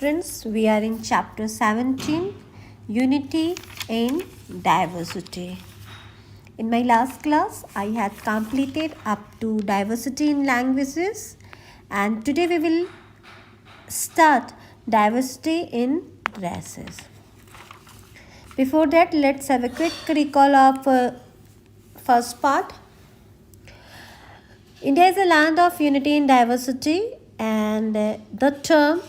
students, we are in chapter 17, Unity in Diversity. In my last class, I had completed up to diversity in languages, and today we will start diversity in races. Before that, let's have a quick recall of first part. India is a land of unity in diversity, and the term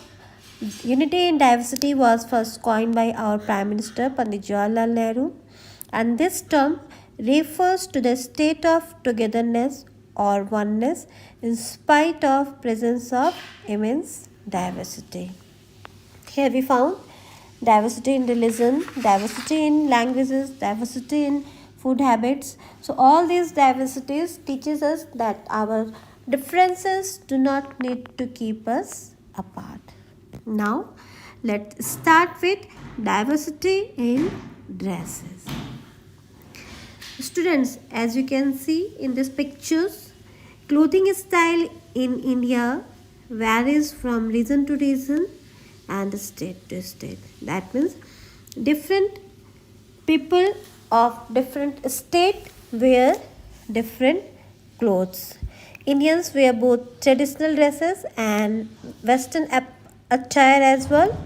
unity in diversity was first coined by our Prime Minister Pandit Jawaharlal Nehru, and this term refers to the state of togetherness or oneness in spite of presence of immense diversity. Here we found diversity in religion, diversity in languages, diversity in food habits. So all these diversities teaches us that our differences do not need to keep us apart. Now let's start with diversity in dresses. Students, as you can see in these pictures, clothing style in India varies from region to region and state to state. That means different people of different state wear different clothes. Indians wear both traditional dresses and western attire as well.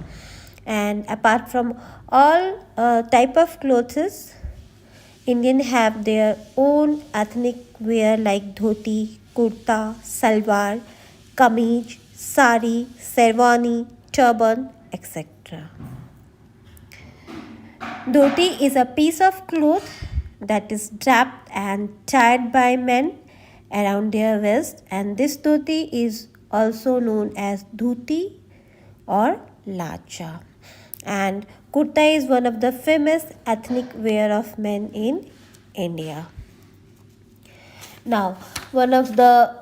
And apart from all type of clothes, Indians have their own ethnic wear like dhoti, kurta, salwar, kameez, sari, sherwani, turban, etc. Dhoti is a piece of cloth that is draped and tied by men around their waist, and this dhoti is also known as dhuti or lacha. And kurta is one of the famous ethnic wear of men in India. Now, one of the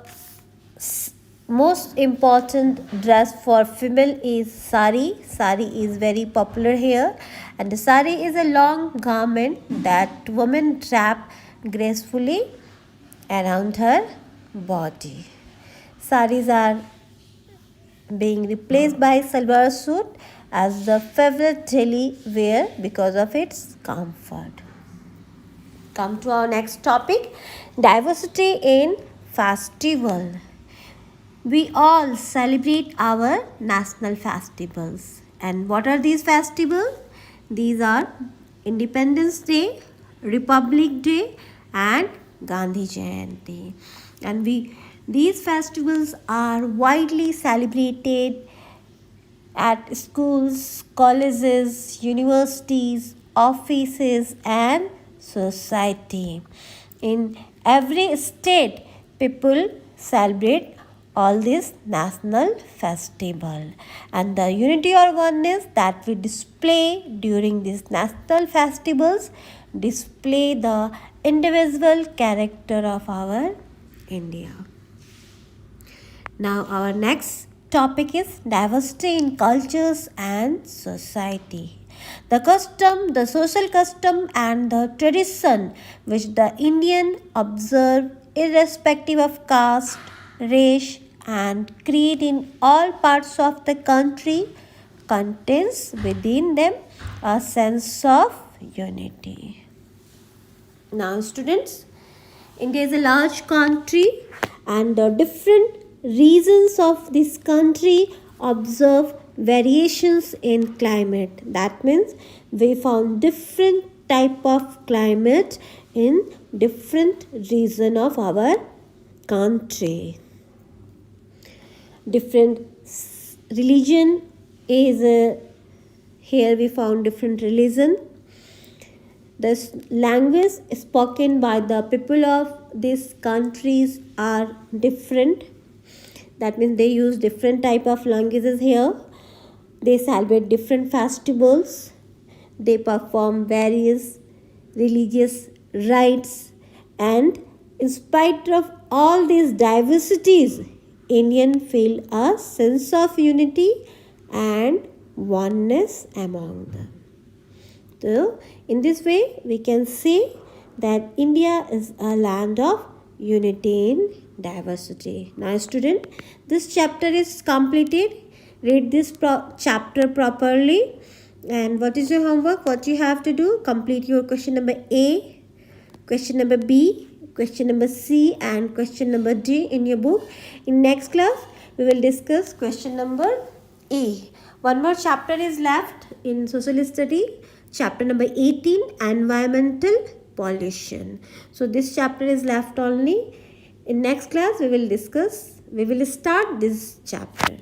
most important dress for female is sari. Sari is very popular here, and the sari is a long garment that women wrap gracefully around her body. Saris are being replaced by salwar suit as the favorite daily wear because of its comfort. Come to our next topic, diversity in festival. We all celebrate our national festivals. And what are these festivals? These are Independence Day, Republic Day, and Gandhi Jayanti. And these festivals are widely celebrated at schools, colleges, universities, offices, and society. In every state, people celebrate all these national festival, and the unity or oneness that we display during these national festivals display the individual character of our India. Now our next topic is diversity in cultures and society. The custom, the social custom and the tradition which the Indian observe irrespective of caste, race and creed in all parts of the country contains within them a sense of unity. Now students, India is a large country, and the different regions of this country observe variations in climate. That means we found different type of climate in different region of our country. Different religion is here we found different religion. The language spoken by the people of these countries are different. That means they use different type of languages here. They celebrate different festivals. They perform various religious rites, and in spite of all these diversities, Indians feel a sense of unity and oneness among them. So, in this way, we can say that India is a land of unity in diversity. Now, student, this chapter is completed. read this chapter properly. And what is your homework? What you have to do? Complete your question number A, question number B, question number C, and question number D in your book. In next class, we will discuss question number A. One more chapter is left in social study, chapter number 18, environmental pollution. So this chapter is left only. In next class, we will start this chapter.